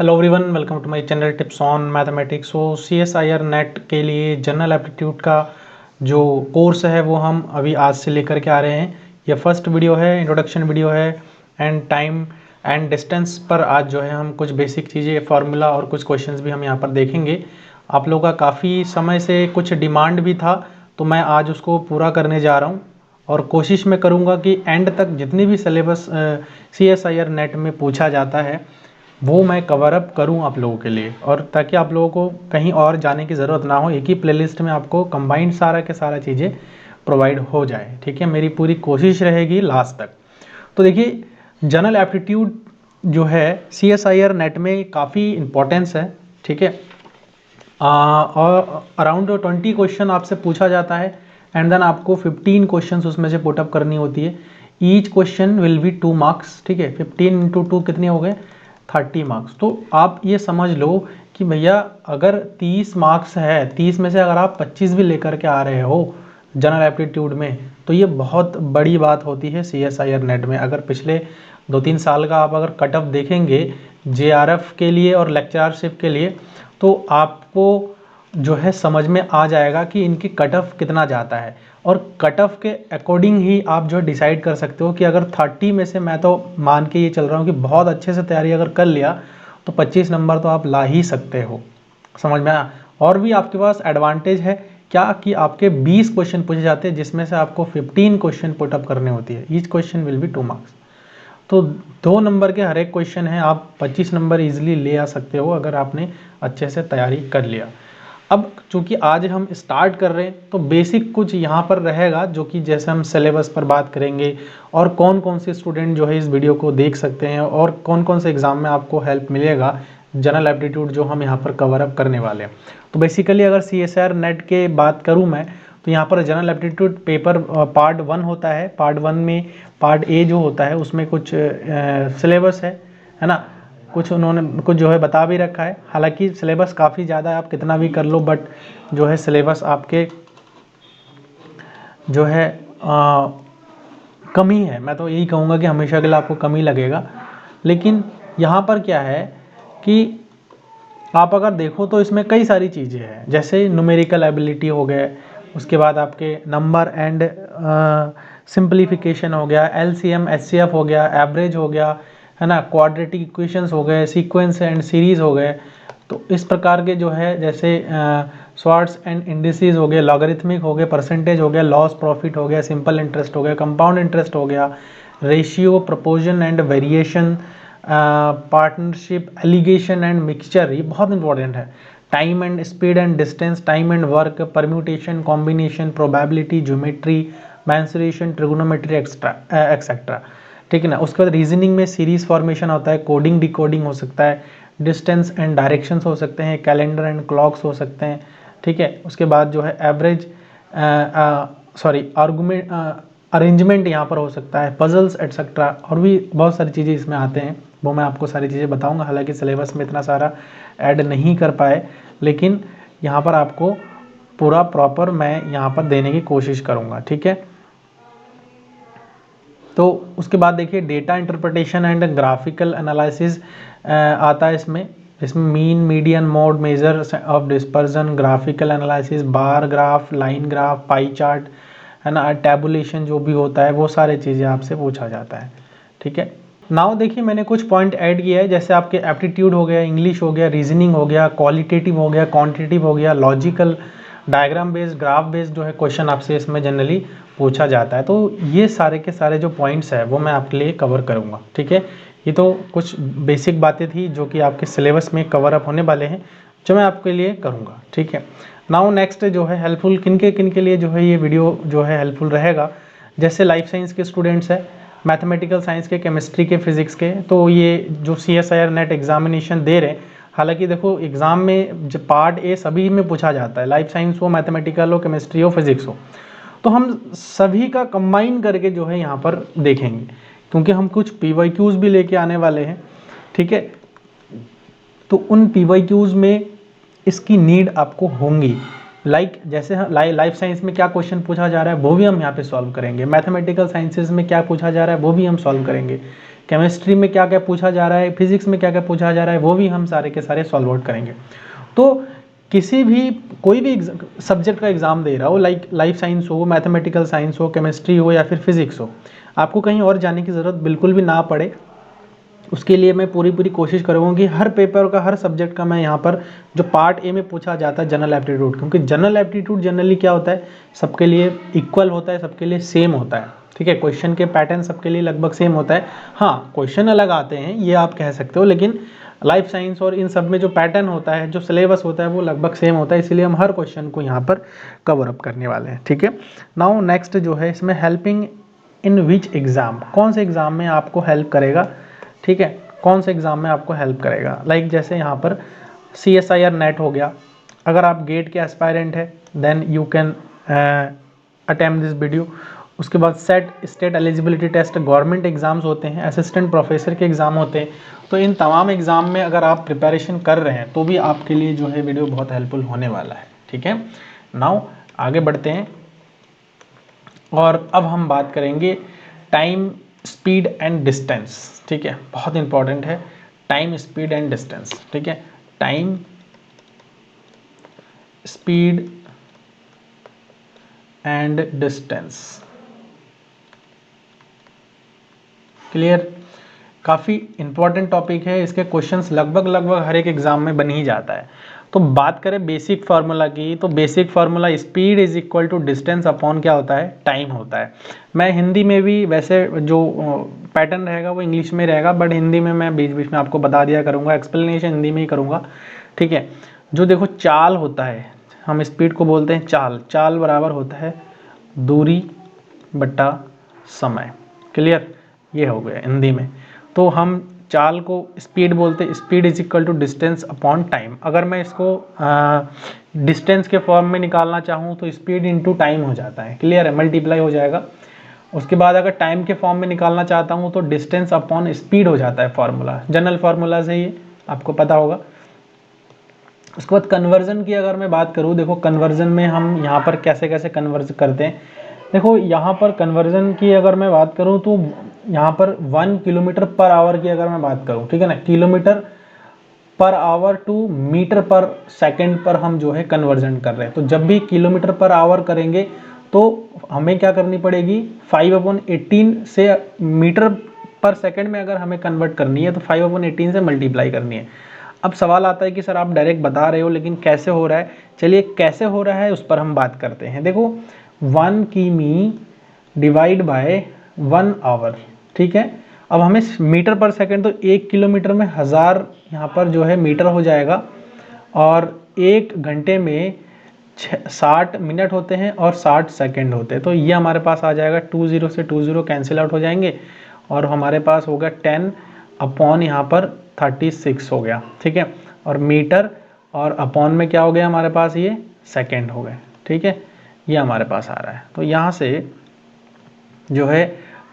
Hello everyone, welcome to my channel tips on mathematics. So CSIR NET के लिए general aptitude का जो course है वो हम अभी आज से लेकर के आ रहे हैं। ये फर्स्ट वीडियो है, इंट्रोडक्शन वीडियो है एंड टाइम एंड डिस्टेंस पर आज जो है हम कुछ बेसिक चीज़ें, फार्मूला और कुछ क्वेश्चंस भी हम यहाँ पर देखेंगे। आप लोगों का काफ़ी समय से कुछ डिमांड भी था, तो मैं आज उसको पूरा करने जा रहा हूँ और कोशिश मैं करूँगा कि एंड तक जितनी भी सिलेबस CSIR नेट में पूछा जाता है वो मैं कवर अप करूं आप लोगों के लिए, और ताकि आप लोगों को कहीं और जाने की ज़रूरत ना हो, एक ही प्लेलिस्ट में आपको कंबाइंड सारा के सारा चीज़ें प्रोवाइड हो जाए। ठीक है, मेरी पूरी कोशिश रहेगी लास्ट तक। तो देखिए, जनरल एप्टीट्यूड जो है CSIR नेट में काफ़ी इंपॉर्टेंस है। ठीक है, और अराउंड 20 क्वेश्चन आपसे पूछा जाता है एंड देन आपको 15 क्वेश्चन उसमें से पुटअप करनी होती है। Each question will be 2 marks. ठीक है, 15 इंटू 2 कितने हो गए? 30 मार्क्स। तो आप ये समझ लो कि भैया अगर 30 मार्क्स है, 30 में से अगर आप 25 भी लेकर के आ रहे हो जनरल एप्टीट्यूड में, तो ये बहुत बड़ी बात होती है CSIR नेट में। अगर पिछले 2-3 साल का आप अगर कट ऑफ देखेंगे JRF के लिए और लेक्चरशिप के लिए, तो आपको जो है समझ में आ जाएगा कि इनकी कट ऑफ कितना जाता है, और कट ऑफ के अकॉर्डिंग ही आप जो डिसाइड कर सकते हो कि अगर 30 में से, मैं तो मान के ये चल रहा हूँ कि बहुत अच्छे से तैयारी अगर कर लिया तो 25 नंबर तो आप ला ही सकते हो। समझ में आया? और भी आपके पास एडवांटेज है क्या कि आपके 20 क्वेश्चन पूछे जाते हैं, जिसमें से आपको 15 क्वेश्चन पुटअप करने होती है। Each question will be 2 marks. तो 2 नंबर के हर एक क्वेश्चन है, आप 25 नंबर इजीली ले आ सकते हो अगर आपने अच्छे से तैयारी कर लिया। अब चूंकि आज हम स्टार्ट कर रहे हैं तो बेसिक कुछ यहाँ पर रहेगा, जो कि जैसे हम सिलेबस पर बात करेंगे और कौन कौन से स्टूडेंट जो है इस वीडियो को देख सकते हैं और कौन कौन से एग्जाम में आपको हेल्प मिलेगा जनरल एप्टीट्यूड जो हम यहाँ पर कवर अप करने वाले हैं। तो बेसिकली अगर CSIR नेट के बात करूँ मैं, तो यहाँ पर जनरल एप्टीट्यूड पेपर पार्ट 1 होता है। पार्ट 1 में पार्ट A जो होता है उसमें कुछ सिलेबस है ना, कुछ उन्होंने कुछ जो है बता भी रखा है। हालांकि सिलेबस काफ़ी ज़्यादा है, आप कितना भी कर लो, बट जो है सिलेबस आपके जो है कम ही है। मैं तो यही कहूँगा कि हमेशा के लिए आपको कम ही लगेगा। लेकिन यहाँ पर क्या है कि आप अगर देखो तो इसमें कई सारी चीज़ें हैं, जैसे न्यूमेरिकल एबिलिटी हो गए, उसके बाद आपके नंबर एंड सिंप्लीफिकेशन हो गया, LCM HCF हो गया, एवरेज हो गया, है ना, क्वाड्रेटिक इक्वेशंस हो गए, सीक्वेंस एंड सीरीज हो गए। तो इस प्रकार के जो है जैसे स्वार्ट्स एंड इंडिसेस हो गए, लॉगरिथमिक हो गए, परसेंटेज हो गया, लॉस प्रॉफिट हो गया, सिंपल इंटरेस्ट हो गया, कंपाउंड इंटरेस्ट हो गया, ratio, proportion and variation, partnership, alligation and mixture, ये बहुत इंपॉर्टेंट है। Time and speed and distance, time and work, permutation, combination, probability, geometry, mensuration, trigonometry etcetera. ठीक है ना। उसके बाद रीजनिंग में सीरीज फॉर्मेशन होता है, कोडिंग डिकोडिंग हो सकता है, डिस्टेंस एंड डायरेक्शंस हो सकते हैं, कैलेंडर एंड क्लॉक्स हो सकते हैं। ठीक है, उसके बाद जो है एवरेज आर्गुमेंट अरेंजमेंट यहाँ पर हो सकता है, पजल्स एटसेट्रा, और भी बहुत सारी चीज़ें इसमें आते हैं। वो मैं आपको सारी चीज़ें बताऊंगा, हालांकि सिलेबस में इतना सारा ऐड नहीं कर पाए, लेकिन यहाँ पर आपको पूरा प्रॉपर मैं यहाँ पर देने की कोशिश करूँगा। ठीक है, तो उसके बाद देखिए data interpretation and graphical analysis आता है इसमें mean, median, mode, measure of dispersion, graphical analysis, bar graph, line graph, pie chart, है ना, टैबुलेशन जो भी होता है वो सारी चीज़ें आपसे पूछा जाता है। ठीक है, नाउ देखिए मैंने कुछ पॉइंट ऐड किया है, जैसे आपके एप्टीट्यूड हो गया, इंग्लिश हो गया, रीजनिंग हो गया, क्वालिटेटिव हो गया, क्वांटिटेटिव हो गया, logical, diagram based, graph based जो है क्वेश्चन आपसे इसमें जनरली पूछा जाता है। तो ये सारे के सारे जो पॉइंट्स है वो मैं आपके लिए कवर करूँगा। ठीक है, ये तो कुछ बेसिक बातें थी जो कि आपके सिलेबस में कवर अप होने वाले हैं, जो मैं आपके लिए करूँगा। ठीक है, नाउ नेक्स्ट जो है हेल्पफुल किन के लिए जो है ये वीडियो जो है हेल्पफुल रहेगा, जैसे लाइफ साइंस के स्टूडेंट्स हैं, मैथमेटिकल साइंस के, केमिस्ट्री के, फिजिक्स के, तो ये जो CSIR नेट एग्जामिनेशन दे रहे हैं, हालांकि देखो एग्जाम में जो पार्ट A सभी में पूछा जाता है, लाइफ साइंस हो, मैथमेटिकल हो, केमिस्ट्री हो, फिजिक्स हो, तो हम सभी का कंबाइन करके जो है यहाँ पर देखेंगे, क्योंकि हम कुछ PYQs भी लेके आने वाले हैं। ठीक है, तो उन PYQs में इसकी नीड आपको होंगी, जैसे लाइफ साइंस में क्या क्वेश्चन पूछा जा रहा है वो भी हम यहाँ पे सॉल्व करेंगे, मैथमेटिकल साइंसेज में क्या पूछा जा रहा है वो भी हम सॉल्व करेंगे, केमिस्ट्री में क्या क्या पूछा जा रहा है, फिजिक्स में क्या क्या पूछा जा रहा है वो भी हम सारे के सारे सॉल्व आउट करेंगे। तो किसी भी कोई भी सब्जेक्ट का एग्जाम दे रहा हो, लाइफ साइंस हो, मैथमेटिकल साइंस हो, केमिस्ट्री हो या फिर फिजिक्स हो, आपको कहीं और जाने की ज़रूरत बिल्कुल भी ना पड़े। उसके लिए मैं पूरी कोशिश करूँगा कि हर पेपर का, हर सब्जेक्ट का मैं यहाँ पर जो पार्ट ए में पूछा जाता है जनरल एप्टीट्यूड, क्योंकि जनरल एप्टीट्यूड जनरली क्या होता है, सबके लिए इक्वल होता है, सबके लिए सेम होता है, ठीक है। क्वेश्चन के पैटर्न सबके लिए लगभग सेम होता है। हाँ, क्वेश्चन अलग आते हैं ये आप कह सकते हो, लेकिन लाइफ साइंस और इन सब में जो पैटर्न होता है, जो सिलेबस होता है वो लगभग सेम होता है, इसलिए हम हर क्वेश्चन को यहाँ पर कवर अप करने वाले हैं, ठीक है। नाउ नेक्स्ट जो है इसमें हेल्पिंग इन विच एग्ज़ाम, कौन से एग्ज़ाम में आपको हेल्प करेगा, ठीक है, कौन से एग्ज़ाम में आपको हेल्प करेगा। जैसे यहाँ पर CSIR नेट हो गया, अगर आप गेट के एस्पायरेंट है then you can attempt this video. उसके बाद set state eligibility test, government exams होते हैं, असिस्टेंट प्रोफेसर के एग्ज़ाम होते हैं। तो इन तमाम एग्ज़ाम में अगर आप प्रिपरेशन कर रहे हैं तो भी आपके लिए जो है वीडियो बहुत हेल्पफुल होने वाला है, ठीक है। नाउ आगे बढ़ते हैं और अब हम बात करेंगे टाइम, स्पीड एंड डिस्टेंस, ठीक है, बहुत इंपॉर्टेंट है टाइम, स्पीड एंड डिस्टेंस, ठीक है। Time, speed and distance, clear. काफ़ी इंपॉर्टेंट टॉपिक है, इसके क्वेश्चंस लगभग हर एक एग्जाम में बन ही जाता है। तो बात करें बेसिक फार्मूला की, तो basic formula speed is equal to distance upon क्या होता है, टाइम होता है। मैं हिंदी में भी, वैसे जो पैटर्न रहेगा वो इंग्लिश में रहेगा, बट हिंदी में मैं बीच बीच में आपको बता दिया करूँगा, एक्सप्लेनेशन हिंदी में ही करूँगा, ठीक है। जो देखो चाल होता है, हम स्पीड को बोलते हैं चाल, चाल बराबर होता है दूरी बटा समय, क्लियर, ये हो गया हिंदी में। तो हम चाल को स्पीड बोलते हैं, speed is equal to distance upon time. अगर मैं इसको डिस्टेंस के फॉर्म में निकालना चाहूँ तो स्पीड इंटू टाइम हो जाता है, क्लियर है, मल्टीप्लाई हो जाएगा। उसके बाद अगर टाइम के फॉर्म में निकालना चाहता हूँ तो डिस्टेंस अपॉन स्पीड हो जाता है फार्मूला, जनरल फार्मूला से ये आपको पता होगा। उसके बाद कन्वर्जन की अगर मैं बात करूँ, देखो कन्वर्जन में हम यहाँ पर कैसे कैसे कन्वर्ज करते हैं। देखो यहाँ पर कन्वर्जन की अगर मैं बात करूँ तो यहाँ पर 1 किलोमीटर पर आवर की अगर मैं बात करूँ, ठीक है ना, kilometre per hour to metre per second पर हम जो है कन्वर्जन कर रहे हैं। तो जब भी किलोमीटर पर आवर करेंगे तो हमें क्या करनी पड़ेगी, 5/18 से मीटर पर सेकंड में अगर हमें कन्वर्ट करनी है तो 5/18 से मल्टीप्लाई करनी है। अब सवाल आता है कि सर आप डायरेक्ट बता रहे हो लेकिन कैसे हो रहा है, चलिए कैसे हो रहा है उस पर हम बात करते हैं। देखो 1 किमी डिवाइड बाय 1 आवर, ठीक है। अब हमें मीटर पर सेकंड, तो 1 किलोमीटर में 1000 यहाँ पर जो है मीटर हो जाएगा, और 1 घंटे में 60 मिनट होते हैं और 60 सेकंड होते हैं। तो ये हमारे पास आ जाएगा 20 से 20 कैंसिल आउट हो जाएंगे और हमारे पास हो गया 10 अपॉन यहाँ पर 36 हो गया, ठीक है। और मीटर और अपॉन में क्या हो गया हमारे पास, ये सेकंड हो गए, ठीक है, ये हमारे पास आ रहा है। तो यहाँ से जो है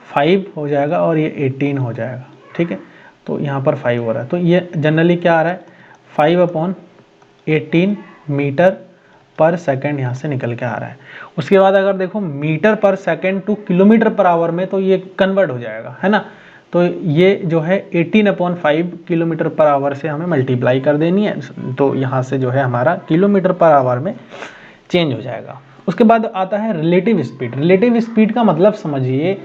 5 हो जाएगा और ये 18 हो जाएगा, ठीक है। तो यहाँ पर 5 हो रहा है, तो ये जनरली क्या आ रहा है, 5/18 मीटर पर सेकंड यहाँ से निकल के आ रहा है। उसके बाद अगर देखो metre per second two kilometre per our में, तो ये कन्वर्ट हो जाएगा, है ना। तो ये जो है 18/5 किलोमीटर पर आवर से हमें मल्टीप्लाई कर देनी है, तो यहाँ से जो है हमारा किलोमीटर पर आवर में चेंज हो जाएगा। उसके बाद आता है रिलेटिव स्पीड। रिलेटिव स्पीड का मतलब समझिए,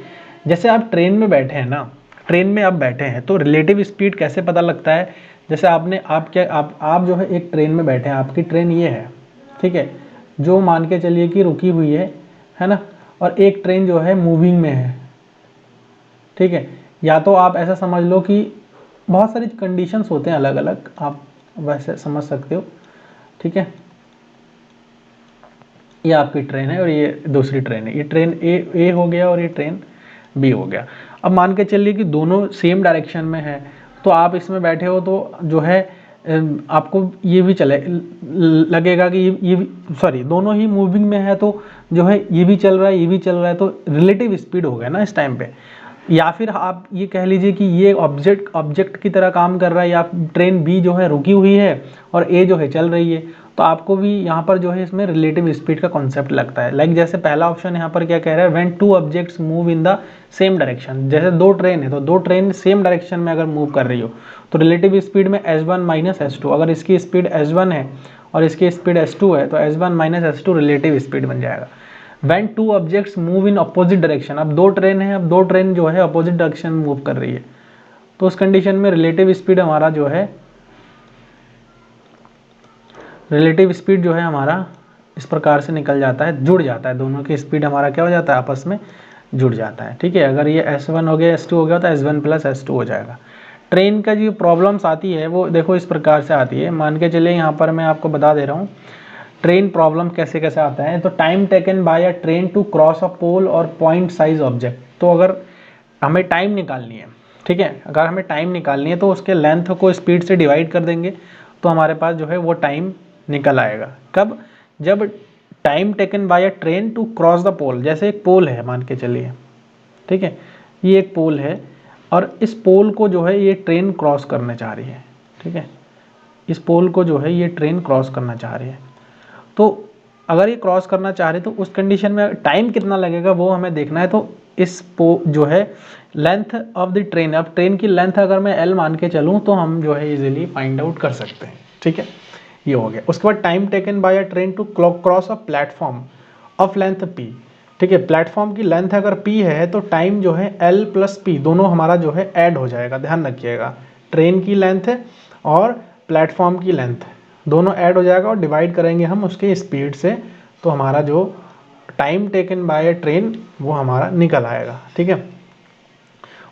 जैसे आप ट्रेन में बैठे हैं ना, ट्रेन में आप बैठे हैं तो रिलेटिव स्पीड कैसे पता लगता है, जैसे आप जो है एक ट्रेन में बैठे हैं, आपकी ट्रेन ये है, ठीक है, जो मान के चलिए कि रुकी हुई है ना, और एक ट्रेन जो है मूविंग में है, ठीक है। या तो आप ऐसा समझ लो कि बहुत सारी कंडीशंस होते हैं अलग अलग, आप वैसे समझ सकते हो, ठीक है। ये आपकी ट्रेन है और ये दूसरी ट्रेन है, ये ट्रेन ए हो गया और ये ट्रेन बी हो गया। अब मान के चलिए कि दोनों सेम डायरेक्शन में है, तो आप इसमें बैठे हो तो जो है आपको ये भी लगेगा कि ये दोनों ही मूविंग में है, तो जो है ये भी चल रहा है, ये भी चल रहा है, तो रिलेटिव स्पीड हो गया ना इस टाइम पे। या फिर आप ये कह लीजिए कि ये ऑब्जेक्ट की तरह काम कर रहा है, या ट्रेन बी जो है रुकी हुई है और ए जो है चल रही है, तो आपको भी यहाँ पर जो है इसमें रिलेटिव स्पीड का कॉन्सेप्ट लगता है। लाइक जैसे पहला ऑप्शन यहाँ पर क्या कह रहा है, when two objects move in the same direction. जैसे दो ट्रेन है तो दो ट्रेन सेम डायरेक्शन में अगर मूव कर रही हो तो रिलेटिव स्पीड में s1 माइनस s2, अगर इसकी स्पीड s1 है और इसकी स्पीड s2 है तो s1 minus s2 relative speed बन जाएगा। When two objects move in opposite direction, अब दो ट्रेन है, अब दो ट्रेन जो है अपोजिट डायरेक्शन में मूव कर रही है तो उस कंडीशन में रिलेटिव स्पीड हमारा जो है, रिलेटिव स्पीड जो है हमारा इस प्रकार से निकल जाता है, जुड़ जाता है, दोनों की स्पीड हमारा क्या हो जाता है, आपस में जुड़ जाता है। ठीक है, अगर ये s1 हो गया s2 हो गया तो s1 प्लस s2 हो जाएगा। ट्रेन का जो प्रॉब्लम्स आती है वो देखो इस प्रकार से आती है, मान के चलिए यहाँ पर मैं आपको बता दे रहा हूँ ट्रेन प्रॉब्लम कैसे कैसे आता है। तो time taken by a train to cross a pole और पॉइंट साइज ऑब्जेक्ट, तो अगर हमें टाइम निकालनी है, ठीक है, अगर हमें टाइम निकालनी है तो उसके लेंथ को स्पीड से डिवाइड कर देंगे तो हमारे पास जो है वो टाइम निकल आएगा। कब, जब time taken by a train to cross the pole, जैसे एक पोल है मान के चलिए, ठीक है, ये एक पोल है और इस पोल को जो है ये ट्रेन क्रॉस करने चाह रही है। ठीक है, इस पोल को जो है ये ट्रेन क्रॉस करना चाह रही है, तो अगर ये क्रॉस करना चाह रहे तो उस कंडीशन में टाइम कितना लगेगा वो हमें देखना है। तो इस जो है लेंथ ऑफ द ट्रेन, अब ट्रेन की लेंथ अगर मैं L मान के चलूँ तो हम जो है इजीली फाइंड आउट कर सकते हैं। ठीक है, ये हो गया। उसके बाद time taken by a train to cross a platform of length P। ठीक है, प्लेटफॉर्म की लेंथ अगर P है तो टाइम जो है L प्लस P दोनों हमारा जो है ऐड हो जाएगा। ध्यान रखिएगा, ट्रेन की लेंथ और प्लेटफॉर्म की लेंथ दोनों ऐड हो जाएगा और डिवाइड करेंगे हम उसके स्पीड से, तो हमारा जो टाइम टेकन बाय ट्रेन वो हमारा निकल आएगा। ठीक है,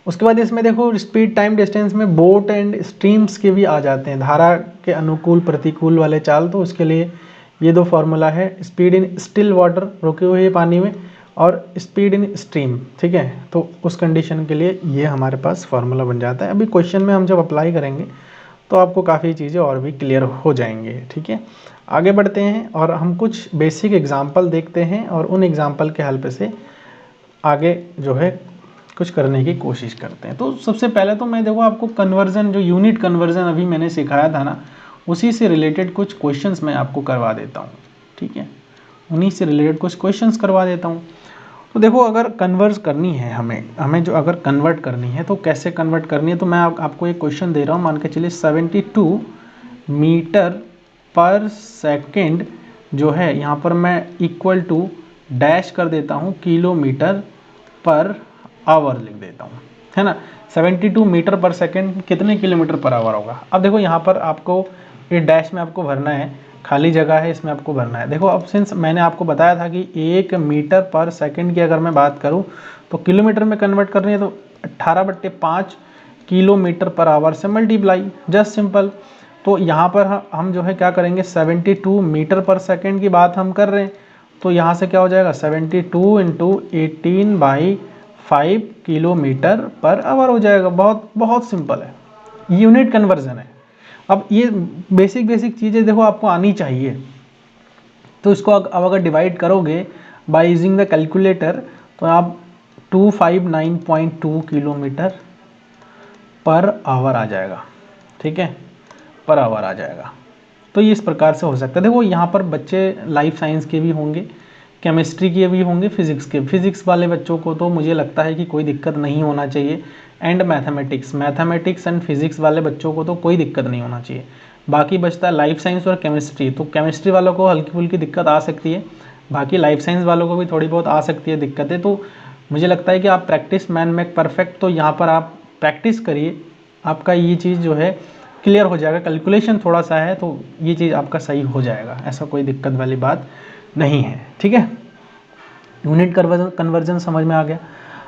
उसके बाद इसमें देखो स्पीड टाइम डिस्टेंस में बोट एंड स्ट्रीम्स के भी आ जाते हैं, धारा के अनुकूल प्रतिकूल वाले चाल, तो उसके लिए ये दो फार्मूला है, स्पीड इन स्टिल वाटर रुके हुए पानी में और स्पीड इन स्ट्रीम। ठीक है, तो उस कंडीशन के लिए ये हमारे पास फार्मूला बन जाता है। अभी क्वेश्चन में हम जब अप्लाई करेंगे तो आपको काफ़ी चीज़ें और भी क्लियर हो जाएंगे। ठीक है, आगे बढ़ते हैं और हम कुछ बेसिक एग्जाम्पल देखते हैं और उन एग्जाम्पल के हेल्प से आगे जो है कुछ करने की कोशिश करते हैं। तो सबसे पहले तो मैं देखो आपको कन्वर्जन, जो यूनिट कन्वर्जन अभी मैंने सिखाया था ना, उसी से रिलेटेड कुछ क्वेश्चंस मैं आपको करवा देता हूँ। ठीक है, उन्हीं से रिलेटेड कुछ क्वेश्चंस करवा देता हूँ। तो देखो अगर कन्वर्स करनी है हमें जो अगर कन्वर्ट करनी है तो कैसे कन्वर्ट करनी है, तो मैं आपको एक क्वेश्चन दे रहा हूँ, मान के चलिए 72 मीटर पर सेकेंड जो है यहाँ पर मैं इक्वल टू डैश कर देता हूँ किलोमीटर पर आवर लिख देता हूँ, है ना। 72 मीटर पर सेकेंड कितने किलोमीटर पर आवर होगा। अब देखो यहाँ पर आपको ये डैश में आपको भरना है, खाली जगह है इसमें आपको भरना है। देखो अब सिंस मैंने आपको बताया था कि 1 मीटर पर सेकंड की अगर मैं बात करूं तो किलोमीटर में कन्वर्ट करनी है तो 18/5 किलोमीटर पर आवर से मल्टीप्लाई, जस्ट सिंपल। तो यहाँ पर हम जो है क्या करेंगे, 72 मीटर पर सेकंड की बात हम कर रहे हैं तो यहाँ से क्या हो जाएगा 72 इंटू 18/5 किलोमीटर पर आवर हो जाएगा। बहुत बहुत सिंपल है, यूनिट कन्वर्जन है। अब ये बेसिक चीज़ें देखो आपको आनी चाहिए, तो इसको अब अगर डिवाइड करोगे बाय यूजिंग द कैलकुलेटर तो आप 259.2 किलोमीटर पर आवर आ जाएगा। ठीक है, पर आवर आ जाएगा। तो ये इस प्रकार से हो सकता है। देखो यहाँ पर बच्चे लाइफ साइंस के भी होंगे, केमिस्ट्री के भी होंगे, फिजिक्स वाले बच्चों को तो मुझे लगता है कि कोई दिक्कत नहीं होना चाहिए, एंड मैथमेटिक्स एंड फिजिक्स वाले बच्चों को तो कोई दिक्कत नहीं होना चाहिए। बाकी बचता है लाइफ साइंस और केमिस्ट्री, तो केमिस्ट्री वालों को हल्की फुल्की दिक्कत आ सकती है, बाकी लाइफ साइंस वालों को भी थोड़ी बहुत आ सकती है दिक्कतें। तो मुझे लगता है कि आप प्रैक्टिस मैन मेक परफेक्ट, तो यहाँ पर आप प्रैक्टिस करिए, आपका ये चीज़ जो है क्लियर हो जाएगा। कैलकुलेशन थोड़ा सा है तो ये चीज़ आपका सही हो जाएगा, ऐसा कोई दिक्कत वाली बात नहीं है। ठीक है, यूनिट कन्वर्जन समझ में आ गया।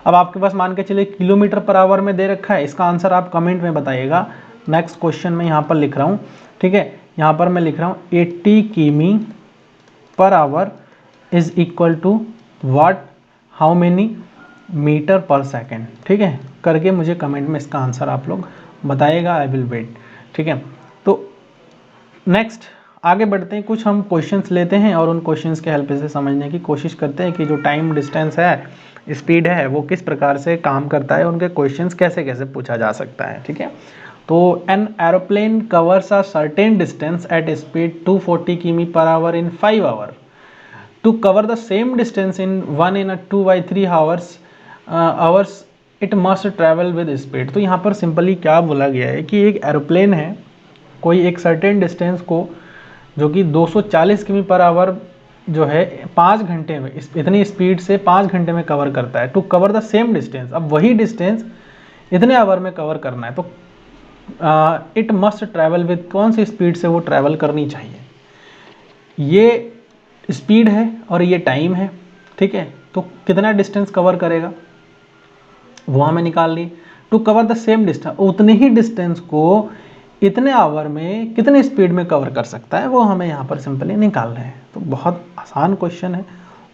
अब आपके पास मान के चलिए किलोमीटर पर आवर में दे रखा है, इसका आंसर आप कमेंट में बताइएगा। नेक्स्ट क्वेश्चन में यहाँ पर लिख रहा हूँ, ठीक है, यहाँ पर मैं लिख रहा हूँ 80 किमी per hour is equal to what, how many metre per second. ठीक है, करके मुझे कमेंट में इसका आंसर आप लोग बताइएगा, आई विल वेट। ठीक है, तो नेक्स्ट आगे बढ़ते हैं, कुछ हम क्वेश्चंस लेते हैं और उन क्वेश्चंस के हेल्प से समझने की कोशिश करते हैं कि जो टाइम डिस्टेंस है, स्पीड है, वो किस प्रकार से काम करता है, उनके क्वेश्चंस कैसे कैसे पूछा जा सकता है। ठीक है, तो an aeroplane covers a certain distance at speed 240 किमी per hour in 5 hour to cover the same distance in 1 in 2/3 hours it must travel with speed. तो यहाँ पर सिंपली क्या बोला गया है कि एक एरोप्लेन है, कोई एक सर्टेन डिस्टेंस को जो कि 240 किमी पर आवर जो है 5 घंटे में, इतनी स्पीड से 5 घंटे में कवर करता है। To cover the same distance, अब वही डिस्टेंस इतने आवर में कवर करना है, तो इट मस्ट ट्रैवल विद, कौन सी स्पीड से वो ट्रैवल करनी चाहिए। ये स्पीड है और ये टाइम है, ठीक है। तो कितना डिस्टेंस कवर करेगा वो हमें निकाल ली। To cover the same distance, उतने ही डिस्टेंस को इतने आवर में कितने स्पीड में कवर कर सकता है, वो हमें यहाँ पर सिंपली निकाल रहे हैं। तो बहुत आसान क्वेश्चन है,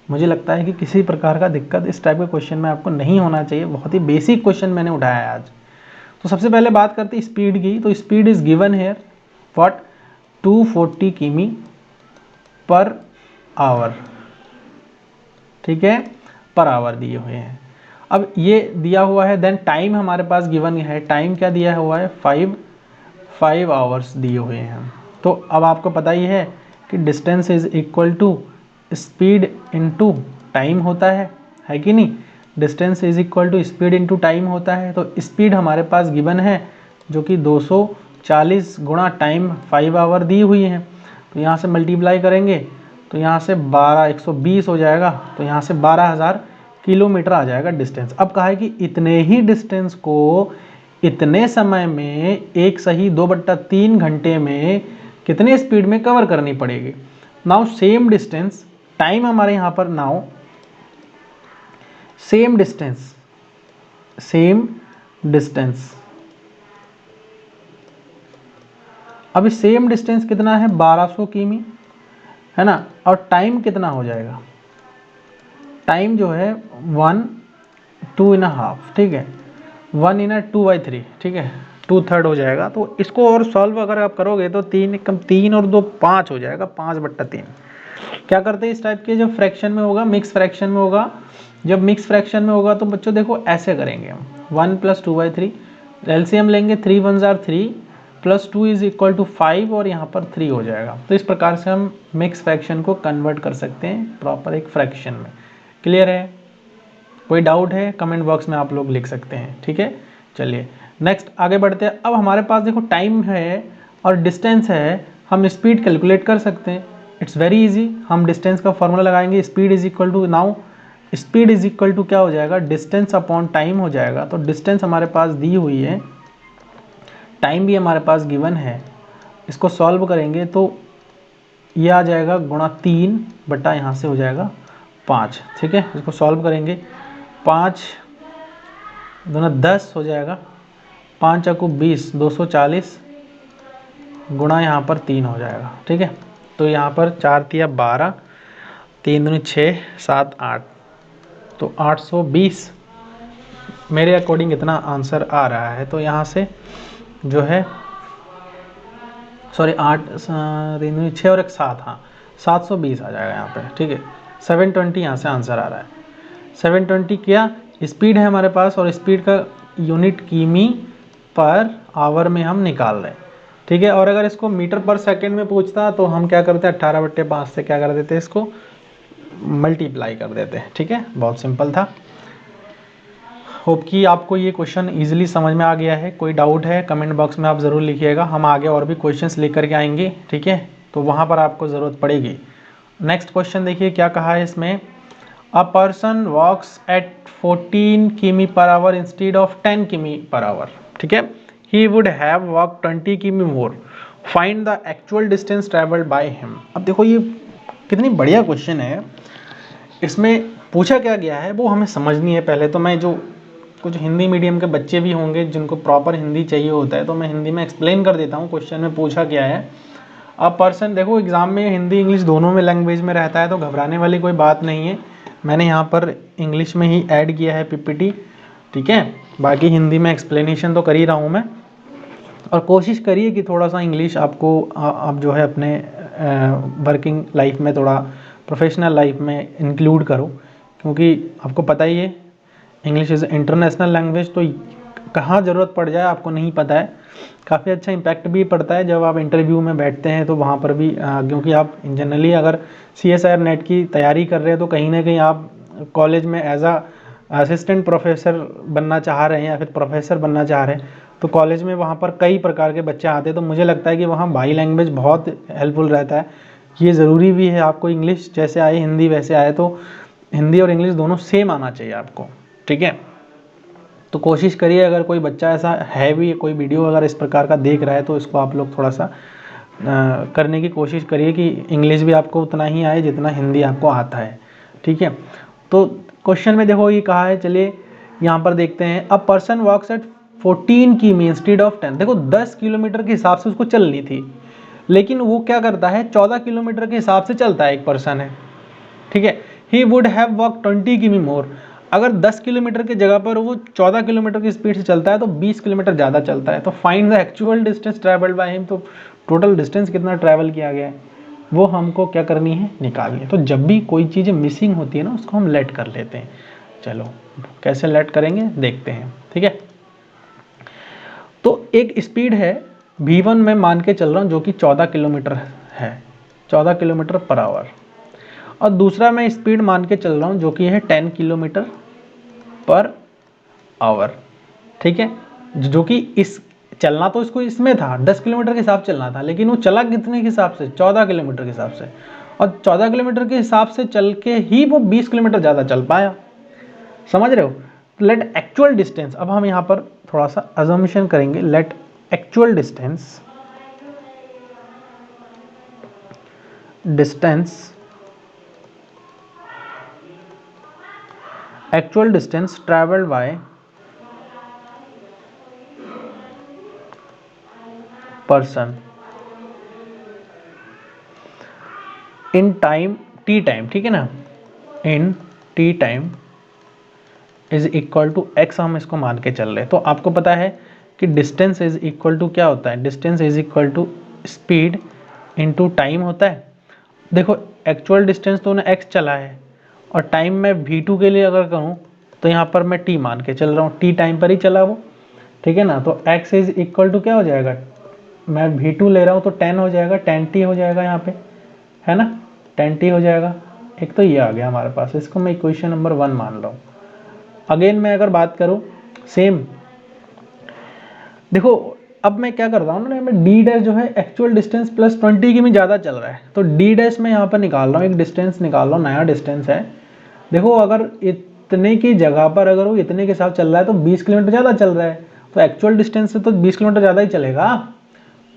मुझे लगता है कि किसी प्रकार का दिक्कत इस टाइप के क्वेश्चन में आपको नहीं होना चाहिए। बहुत ही बेसिक क्वेश्चन मैंने उठाया है आज। तो सबसे पहले बात करते हैं स्पीड की। तो speed is given here what 240 किमी पर आवर, ठीक है, पर आवर दिए हुए हैं। अब ये दिया हुआ है, देन टाइम हमारे पास गिवन है, टाइम क्या दिया हुआ है 5 आवर्स दिए हुए हैं। तो अब आपको पता ही है कि distance is equal to speed into time होता है कि नहीं। Distance is equal to speed into time होता है। तो स्पीड हमारे पास गिवन है जो कि 240 गुणा टाइम 5 आवर दी हुई है। तो यहाँ से मल्टीप्लाई करेंगे तो यहाँ से 120 हो जाएगा, तो यहाँ से 12,000 किलोमीटर आ जाएगा डिस्टेंस। अब कहा है कि इतने ही डिस्टेंस को इतने समय में, एक सही 2/3 घंटे में कितने स्पीड में कवर करनी पड़ेगी। नाउ सेम डिस्टेंस, टाइम हमारे यहाँ पर, नाउ सेम डिस्टेंस अभी सेम डिस्टेंस कितना है 1200 किमी है ना, और टाइम कितना हो जाएगा, टाइम जो है 2.5, ठीक है, 1 इन 2/3, ठीक है, 2/3 हो जाएगा। तो इसको और सॉल्व अगर आप करोगे तो 3 और 2 5 हो जाएगा, 5/3। क्या करते हैं इस टाइप के, जब फ्रैक्शन में होगा, मिक्स फ्रैक्शन में होगा, जब मिक्स फ्रैक्शन में होगा तो बच्चों देखो ऐसे करेंगे हम, 1 + 2/3 एलसीएम लेंगे, 3 1 जार 3 + 2 = 5 और यहाँ पर 3 हो जाएगा। तो इस प्रकार से हम मिक्स फ्रैक्शन को कन्वर्ट कर सकते हैं प्रॉपर एक फ्रैक्शन में। क्लियर है? कोई डाउट है कमेंट बॉक्स में आप लोग लिख सकते हैं, ठीक है। चलिए नेक्स्ट आगे बढ़ते हैं। अब हमारे पास देखो टाइम है और डिस्टेंस है, हम स्पीड कैलकुलेट कर सकते हैं। इट्स वेरी इजी, हम डिस्टेंस का फॉर्मूला लगाएंगे, speed is equal to, now speed is equal to क्या हो जाएगा, डिस्टेंस अपॉन टाइम हो जाएगा। तो डिस्टेंस हमारे पास दी हुई है, टाइम भी हमारे पास गिवन है, इसको सॉल्व करेंगे तो ये आ जाएगा गुणा 3 बटा यहाँ से हो जाएगा 5, ठीक है। इसको सॉल्व करेंगे, 5 दूना 10 हो जाएगा, 5 चौको 20, 240 गुणा यहाँ पर 3 हो जाएगा, ठीक है। तो यहाँ पर 4 तिया 12, 3 दूनी 6, 7 8, तो 820 मेरे अकॉर्डिंग इतना आंसर आ रहा है। तो यहाँ से जो है सॉरी 8 3 दूनी 6 और 1 7, हाँ 720 आ जाएगा यहाँ पे, ठीक है। 720 यहाँ से आंसर आ रहा है। 720 क्या स्पीड है हमारे पास, और स्पीड का यूनिट किमी पर आवर में हम निकाल रहे हैं, ठीक है। और अगर इसको मीटर पर सेकंड में पूछता तो हम क्या करते हैं, 18/5 से क्या कर देते हैं, इसको मल्टीप्लाई कर देते हैं, ठीक है। बहुत सिंपल था। होप कि आपको ये क्वेश्चन इजीली समझ में आ गया है। कोई डाउट है कमेंट बॉक्स में आप ज़रूर लिखिएगा, हम आगे और भी क्वेश्चंस लेकर के आएंगे, ठीक है। तो वहाँ पर आपको ज़रूरत पड़ेगी। नेक्स्ट क्वेश्चन देखिए क्या कहा है इसमें, अ पर्सन वॉक्स एट 14 किमी पर आवर इंस्टीड ऑफ 10 किमी पर आवर, ठीक है। ही वुड हैव वॉक 20 किमी more, find the actual distance travelled by him. अब देखो ये कितनी बढ़िया क्वेश्चन है। इसमें पूछा क्या गया है वो हमें समझनी है। पहले तो मैं, जो कुछ हिंदी मीडियम के बच्चे भी होंगे जिनको प्रॉपर हिंदी चाहिए होता है, तो मैं हिंदी में एक्सप्लेन कर देता हूँ क्वेश्चन में पूछा क्या है। अब पर्सन, देखो एग्जाम में हिंदी इंग्लिश दोनों में लैंग्वेज में रहता है, तो घबराने वाली कोई बात नहीं है। मैंने यहाँ पर इंग्लिश में ही ऐड किया है पीपीटी, ठीक है। बाकी हिंदी में एक्सप्लेनेशन तो कर ही रहा हूँ मैं, और कोशिश करिए कि थोड़ा सा इंग्लिश आपको आप जो है अपने वर्किंग लाइफ में, थोड़ा प्रोफेशनल लाइफ में इंक्लूड करो, क्योंकि आपको पता ही है इंग्लिश इज़ इंटरनेशनल लैंग्वेज, तो कहाँ ज़रूरत पड़ जाए आपको नहीं पता है। काफ़ी अच्छा इम्पैक्ट भी पड़ता है जब आप इंटरव्यू में बैठते हैं, तो वहाँ पर भी क्योंकि आप जनरली अगर CSIR नेट की तैयारी कर रहे हैं तो कहीं ना कहीं आप कॉलेज में एज असिस्टेंट प्रोफेसर बनना चाह रहे हैं या फिर प्रोफेसर बनना चाह रहे हैं, तो कॉलेज में वहाँ पर कई प्रकार के बच्चे आते हैं। तो मुझे लगता है कि वहाँ बाई लैंग्वेज बहुत हेल्पफुल रहता है। ये ज़रूरी भी है, आपको इंग्लिश जैसे आए हिंदी वैसे आए, तो हिंदी और इंग्लिश दोनों सेम आना चाहिए आपको, ठीक है। तो कोशिश करिए, अगर कोई बच्चा ऐसा है भी, कोई वीडियो अगर इस प्रकार का देख रहा है, तो इसको आप लोग थोड़ा सा करने की कोशिश करिए कि इंग्लिश भी आपको उतना ही आए जितना हिंदी आपको आता है, ठीक है। तो क्वेश्चन में देखो ये कहा है, चलिए यहाँ पर देखते हैं। अ पर्सन वॉक्स एट 14 किमी इंस्टीड ऑफ 10। देखो 10 किलोमीटर के हिसाब से उसको चलनी थी, लेकिन वो क्या करता है 14 किलोमीटर के हिसाब से चलता है, एक पर्सन है, ठीक है। ही वुड हैव वॉक 20 किमी मोर। अगर 10 किलोमीटर की जगह पर वो 14 किलोमीटर की स्पीड से चलता है तो 20 किलोमीटर ज़्यादा चलता है। तो find the actual distance travelled by him. तो टोटल डिस्टेंस कितना ट्रैवल किया गया है वो हमको क्या करनी है, निकालनी है। तो जब भी कोई चीज़ मिसिंग होती है ना, उसको हम लेट कर लेते हैं। चलो कैसे लेट करेंगे देखते हैं, ठीक है। तो एक स्पीड है V1 में मान के चल रहा हूँ जो कि 14 किलोमीटर है, 14 किलोमीटर पर आवर। और दूसरा मैं स्पीड मान के चल रहा हूँ जो कि है 10 किलोमीटर पर आवर, ठीक है। जो कि इस चलना तो इसको इसमें था 10 किलोमीटर के हिसाब चलना था, लेकिन वो चला कितने के हिसाब से, 14 किलोमीटर के हिसाब से। और 14 किलोमीटर के हिसाब से चल के ही वो 20 किलोमीटर ज़्यादा चल पाया, समझ रहे हो। लेट एक्चुअल डिस्टेंस, अब हम यहाँ पर थोड़ा सा अजम्पशन करेंगे। Let actual distance actual distance traveled by person in time t time, ठीक है ना, in t time is equal to x, हम इसको मान के चल रहे हैं। तो आपको पता है कि डिस्टेंस इज इक्वल टू क्या होता है, distance is equal to speed into time होता है। देखो एक्चुअल डिस्टेंस तो x चला है, और टाइम में v2 के लिए अगर कहूँ तो यहाँ पर मैं t मान के चल रहा हूँ, t टाइम पर ही चला वो, ठीक है ना। तो x इज इक्वल टू क्या हो जाएगा, मैं v2 ले रहा हूँ तो 10 हो जाएगा, 10t हो जाएगा यहाँ पे, है ना, 10t हो जाएगा। एक तो ये आ गया हमारे पास, इसको मैं इक्वेशन नंबर 1 मान रहा हूँ। अगेन मैं अगर बात करूँ सेम, देखो अब मैं क्या कर रहा हूँ ना, मैं डी डैश जो है एक्चुअल डिस्टेंस प्लस 20 की में ज़्यादा चल रहा है, तो डी डैश मैं यहाँ पर निकाल रहा हूँ, एक डिस्टेंस निकाल रहा हूँ, नया डिस्टेंस है। देखो अगर इतने की जगह पर अगर वो इतने के साथ चल रहा है तो 20 किलोमीटर ज़्यादा चल रहा है, तो एक्चुअल डिस्टेंस से तो 20 किलोमीटर ज़्यादा ही चलेगा।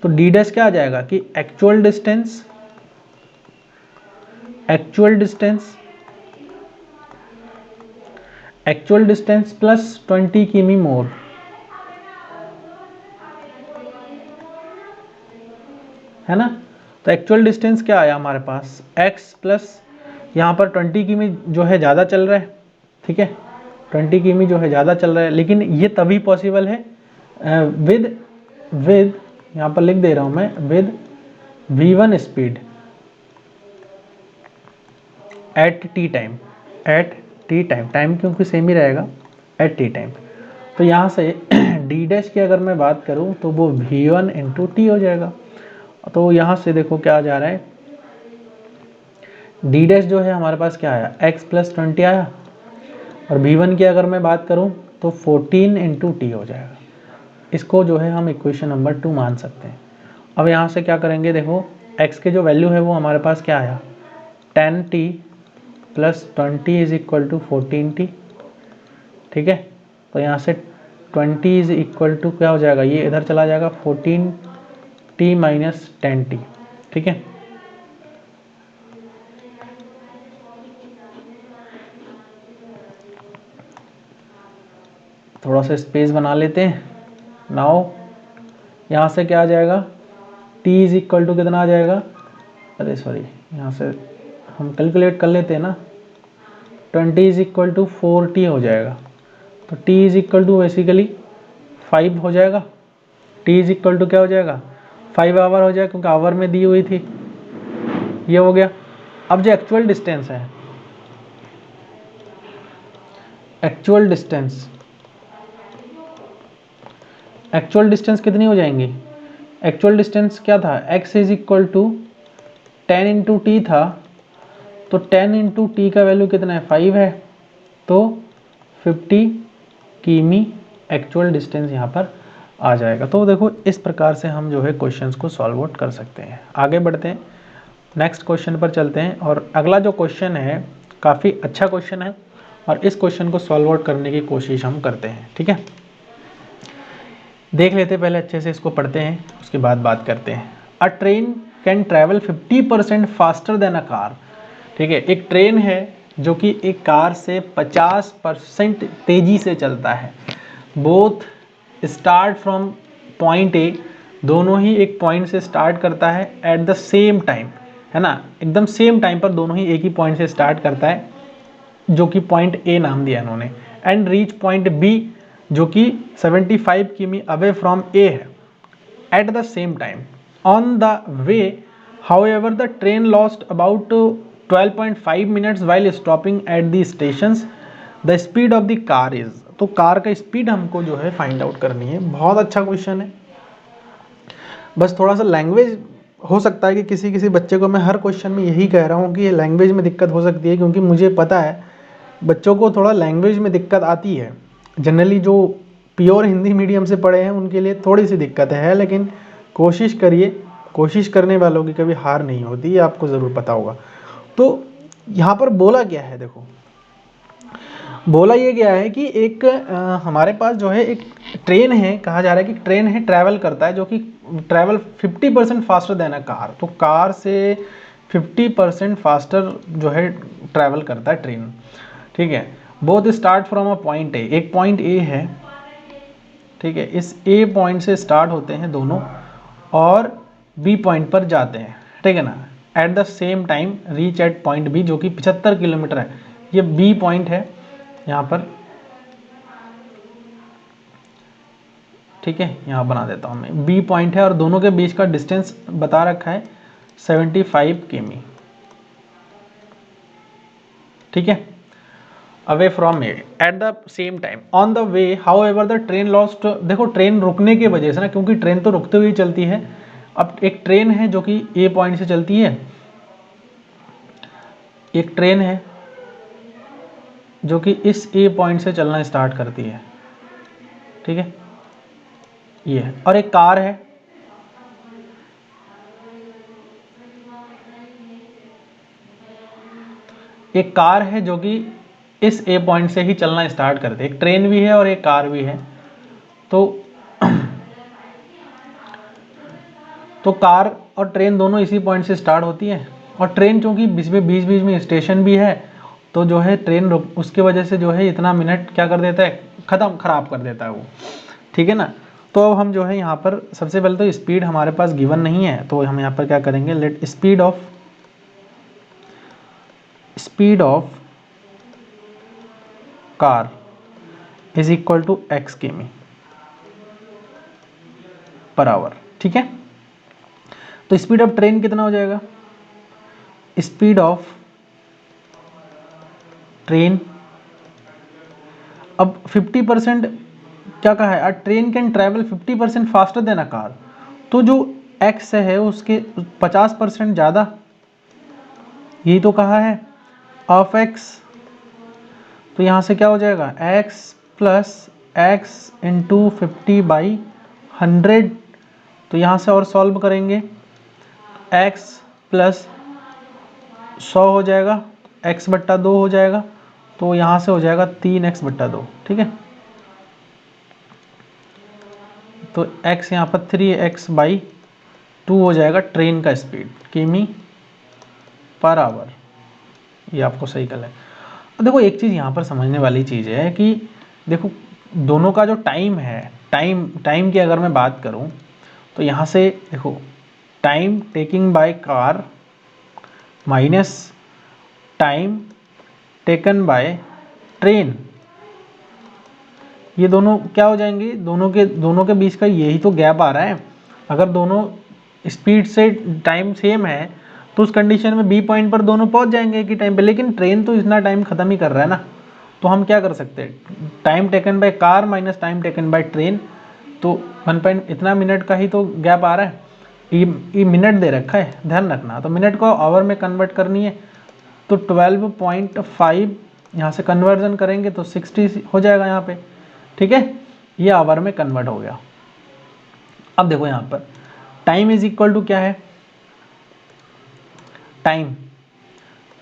तो डी डैश क्या आ जाएगा कि एक्चुअल डिस्टेंस प्लस 20 किमी मोर, है ना। तो एक्चुअल डिस्टेंस क्या आया हमारे पास, x प्लस यहाँ पर 20 किमी जो है ज़्यादा चल रहा है, ठीक है, 20 किमी जो है ज़्यादा चल रहा है। लेकिन ये तभी पॉसिबल है विद यहाँ पर लिख दे रहा हूँ मैं, with v1 speed at T time, time क्योंकि सेम ही रहेगा, एट टी टाइम। तो यहाँ से डी डैश की अगर मैं बात करूँ तो वो v1 इंटू टी हो जाएगा। तो यहाँ से देखो क्या आ जा रहा है, डी डैश जो है हमारे पास क्या आया, x प्लस 20 आया, और v1 की अगर मैं बात करूँ तो 14 इंटू टी हो जाएगा। इसको जो है हम इक्वेशन नंबर 2 मान सकते हैं। अब यहाँ से क्या करेंगे, देखो x के जो वैल्यू है वो हमारे पास क्या आया, 10t plus 20 is equal to 14t, ठीक है। तो यहाँ से 20 इज इक्वल टू क्या हो जाएगा, ये इधर चला जाएगा 14t माइनस 10t, ठीक है। थोड़ा सा स्पेस बना लेते हैं। नाउ यहाँ से क्या आ जाएगा, t इज इक्वल टू कितना आ जाएगा, अरे सॉरी यहाँ से हम कैलकुलेट कर लेते हैं ना, 20 इज इक्वल टू 4t हो जाएगा। तो t is equal to basically 5 हो जाएगा, t इज इक्वल टू क्या हो जाएगा, 5 आवर हो जाएगा, क्योंकि आवर में दी हुई थी, ये हो गया। अब जो एक्चुअल डिस्टेंस है, एक्चुअल डिस्टेंस एक्चुअल डिस्टेंस कितनी हो जाएंगी, एक्चुअल डिस्टेंस क्या था, x is equal to 10 into T था, तो 10 इंटू टी का वैल्यू कितना है 5 है, तो 50 किमी एक्चुअल डिस्टेंस यहाँ पर आ जाएगा। तो देखो इस प्रकार से हम जो है क्वेश्चंस को सॉल्व आउट कर सकते हैं। आगे बढ़ते हैं, नेक्स्ट क्वेश्चन पर चलते हैं। और अगला जो क्वेश्चन है काफ़ी अच्छा क्वेश्चन है और इस क्वेश्चन को सॉल्व आउट करने की कोशिश हम करते हैं। ठीक है, देख लेते हैं, पहले अच्छे से इसको पढ़ते हैं, उसके बाद बात करते हैं। अ train can travel 50% faster than a car. ठीक है, एक ट्रेन है जो कि एक कार से 50% तेजी से चलता है। Both start from point A, दोनों ही एक पॉइंट से स्टार्ट करता है एट द सेम टाइम, है ना, एकदम सेम टाइम पर दोनों ही एक ही पॉइंट से स्टार्ट करता है जो कि पॉइंट ए नाम दिया इन्होंने, एंड रीच पॉइंट बी जो कि 75 किमी अवे फ्रॉम ए है eight the same time. On the way however the train lost about 12.5 minutes while stopping at the stations. The speed of the car is, तो car का speed हमको जो है find out करनी है। बहुत अच्छा क्वेश्चन है, बस थोड़ा सा लैंग्वेज हो सकता है कि किसी किसी बच्चे को, मैं हर क्वेश्चन में यही कह रहा हूँ कि ये लैंग्वेज में दिक्कत हो सकती है, क्योंकि मुझे पता है बच्चों को थोड़ा लैंग्वेज में दिक्कत आती है। जनरली जो प्योर हिंदी मीडियम से पढ़े हैं उनके लिए थोड़ी सी दिक्कत है, लेकिन कोशिश करिए, कोशिश करने वालों की कभी हार नहीं होती, ये आपको ज़रूर पता होगा। तो यहाँ पर बोला गया है, देखो बोला ये गया है कि एक हमारे पास जो है एक ट्रेन है, कहा जा रहा है कि ट्रेन है ट्रैवल करता है जो कि travel 50% faster than a car. तो कार से 50% फास्टर जो है ट्रैवल करता है ट्रेन। ठीक है, both start from a point A, एक पॉइंट ए है, ठीक है, इस ए पॉइंट से स्टार्ट होते हैं दोनों और बी पॉइंट पर जाते हैं, ठीक है ना, at the same time reach at point B जो कि 75 किलोमीटर है। ये बी पॉइंट है यहाँ पर, ठीक है, यहाँ बना देता हूँ मैं, बी पॉइंट है और दोनों के बीच का डिस्टेंस बता रखा है 75 किमी। ठीक है, away from A eight the same time on the way however the train lost. देखो ट्रेन रुकने की वजह से ना, क्योंकि ट्रेन तो रुकते हुए चलती है। अब एक ट्रेन है जो कि ए पॉइंट से चलती है, एक ट्रेन है जो कि इस ए पॉइंट से चलना स्टार्ट करती है, ठीक है, ये है, और एक कार है, एक कार है जो कि इस ए पॉइंट से ही चलना स्टार्ट करती है। एक ट्रेन भी है और एक कार भी है। तो कार और ट्रेन दोनों इसी पॉइंट से स्टार्ट होती है, और ट्रेन चूंकि बीच में स्टेशन भी है, तो जो है ट्रेन उसके वजह से जो है इतना मिनट क्या कर देता है, खराब कर देता है वो। ठीक है ना, तो अब हम जो है यहाँ पर सबसे पहले तो स्पीड हमारे पास गिवन नहीं है, तो हम यहाँ पर क्या करेंगे, let speed of car is equal to x किमी पर आवर। ठीक है, तो स्पीड ऑफ ट्रेन कितना हो जाएगा, स्पीड ऑफ ट्रेन, अब 50% क्या कहा है, अ train can travel 50% faster than a car. तो जो x है उसके 50% ज़्यादा, यही तो कहा है, ऑफ x। तो यहाँ से क्या हो जाएगा, x प्लस एक्स इंटू 50/100। तो यहाँ से और सॉल्व करेंगे, x प्लस 100 हो जाएगा, x/2 हो जाएगा, तो यहाँ से हो जाएगा 3x/2। ठीक है, तो x यहाँ पर 3x/2 हो जाएगा ट्रेन का स्पीड किमी पर आवर। ये आपको सही कल है। देखो एक चीज़ यहाँ पर समझने वाली चीज़ है कि देखो दोनों का जो टाइम है, टाइम की अगर मैं बात करूँ तो यहाँ से देखो time taking by car minus time taken by train, ये दोनों क्या हो जाएंगे, दोनों के बीच का यही तो गैप आ रहा है। अगर दोनों स्पीड से टाइम सेम है तो उस कंडीशन में बी पॉइंट पर दोनों पहुंच जाएंगे एक ही टाइम पे, लेकिन ट्रेन तो इतना टाइम खत्म ही कर रहा है ना। तो हम क्या कर सकते हैं, time taken by car minus time taken by train, तो 1 पॉइंट इतना मिनट का ही तो गैप आ रहा है, ये मिनट दे रखा है, ध्यान रखना। तो मिनट को आवर में कन्वर्ट करनी है, तो 12.5 यहाँ से कन्वर्जन करेंगे तो 60 हो जाएगा यहाँ पे, ठीक है। ये आवर में कन्वर्ट हो गया। अब देखो यहाँ पर टाइम इज इक्वल टू क्या है,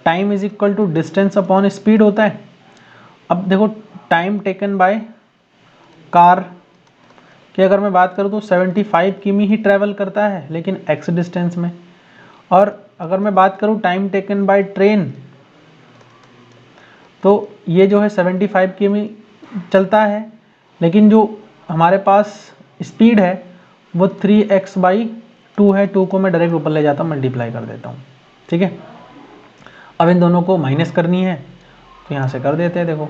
time is equal to distance upon speed होता है। अब देखो टाइम टेकन बाय कार कि अगर मैं बात करूँ तो 75 किमी ही ट्रैवल करता है लेकिन x डिस्टेंस में। और अगर मैं बात करूँ टाइम टेकन बाय ट्रेन तो ये जो है 75 किमी चलता है लेकिन जो हमारे पास स्पीड है वो 3x/2 है। 2 को मैं डायरेक्ट ऊपर ले जाता हूँ, मल्टीप्लाई कर देता हूँ, ठीक है। अब इन दोनों को माइनस करनी है तो यहाँ से कर देते हैं। देखो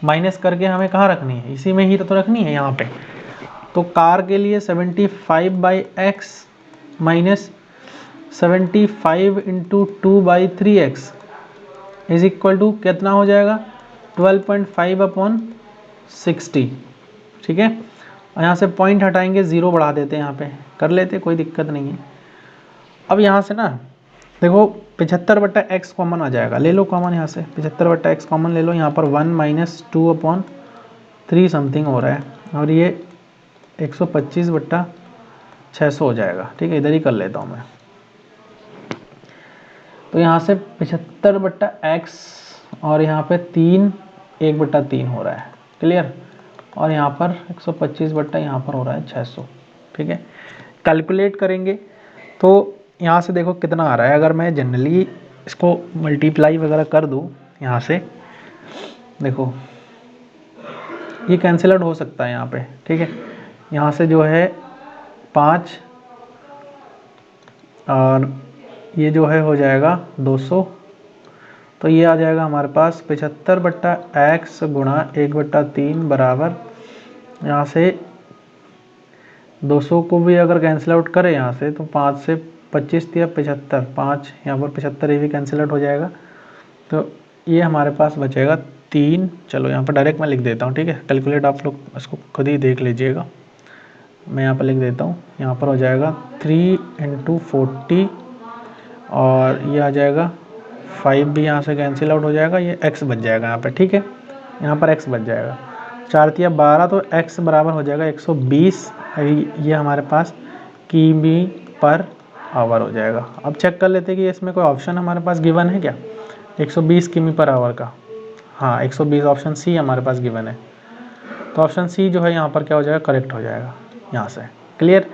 माइनस करके हमें कहाँ रखनी है, इसी में ही तो रखनी है यहाँ पे। तो कार के लिए 75/x minus 75 into 2/3x is equal to कितना हो जाएगा 12.5/60, ठीक है। और यहाँ से पॉइंट हटाएंगे, 0 बढ़ा देते हैं, यहाँ पे कर लेते, कोई दिक्कत नहीं है। अब यहाँ से ना देखो 75/x कॉमन आ जाएगा, ले लो कॉमन यहाँ से, 75/x कॉमन ले लो। यहाँ पर 1 - 2/3 समथिंग हो रहा है और ये 125/600 हो जाएगा, ठीक है। इधर ही कर लेता हूँ मैं। तो यहाँ से 75/x और यहाँ पे 1/3 हो रहा है, क्लियर। और यहाँ पर 125 यहाँ पर हो रहा है 600, ठीक है। कैलकुलेट करेंगे तो यहाँ से देखो कितना आ रहा है। अगर मैं जनरली इसको मल्टीप्लाई वगैरह कर दूँ यहाँ से, देखो ये कैंसिल आउट हो सकता है यहाँ पे, ठीक है। यहाँ से जो है 5 और ये जो है हो जाएगा 200, तो ये आ जाएगा हमारे पास 75/x गुणा 1/3 बराबर, यहाँ से 200 को भी अगर कैंसिल आउट करें यहाँ से तो 5 से 25 दिया 75, 5 यहाँ पर 75 ये भी कैंसिल आउट हो जाएगा। तो ये हमारे पास बचेगा 3। चलो यहाँ पर डायरेक्ट मैं लिख देता हूँ, ठीक है। कैलकुलेट आप लोग इसको खुद ही देख लीजिएगा, मैं यहाँ पर लिख देता हूँ। यहाँ पर हो जाएगा 3 × 40 और ये आ जाएगा 5 भी यहाँ से कैंसिल आउट हो जाएगा, ये x बच जाएगा यहाँ पे, ठीक है। यहाँ पर x बच जाएगा 4 × 12 तो x बराबर हो जाएगा 120। ये हमारे पास किमी/आवर हो जाएगा। अब चेक कर लेते हैं कि इसमें कोई ऑप्शन हमारे पास गिवन है क्या 120 किमी/आवर का। हाँ 120 ऑप्शन सी हमारे पास गिवन है, तो ऑप्शन सी जो है यहाँ पर क्या हो जाएगा, करेक्ट हो जाएगा यहाँ से, क्लियर।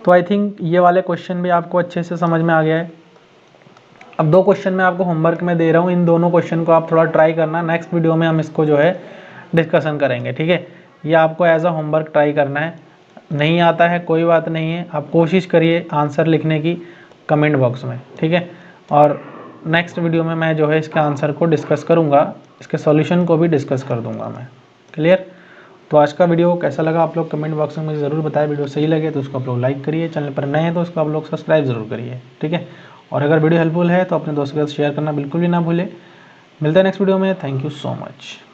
तो आई थिंक ये वाले क्वेश्चन भी आपको अच्छे से समझ में आ गया है। अब 2 क्वेश्चन मैं आपको होमवर्क में दे रहा हूँ, इन दोनों क्वेश्चन को आप थोड़ा ट्राई करना। नेक्स्ट वीडियो में हम इसको जो है डिस्कशन करेंगे, ठीक है। ये आपको एज अ होमवर्क ट्राई करना है। नहीं आता है कोई बात नहीं है, आप कोशिश करिए आंसर लिखने की कमेंट बॉक्स में, ठीक है। और नेक्स्ट वीडियो में मैं जो है इसके आंसर को डिस्कस करूँगा, इसके सॉल्यूशन को भी डिस्कस कर दूँगा मैं, क्लियर। तो आज का वीडियो कैसा लगा आप लोग कमेंट बॉक्स में मुझे ज़रूर बताएं। वीडियो सही लगे तो उसको आप लोग लाइक करिए, चैनल पर नए हैं तो उसको आप लोग सब्सक्राइब ज़रूर करिए, ठीक है। और अगर वीडियो हेल्पफुल है तो अपने दोस्तों के साथ शेयर करना बिल्कुल भी ना भूलें। मिलते हैं नेक्स्ट वीडियो में, थैंक यू सो मच।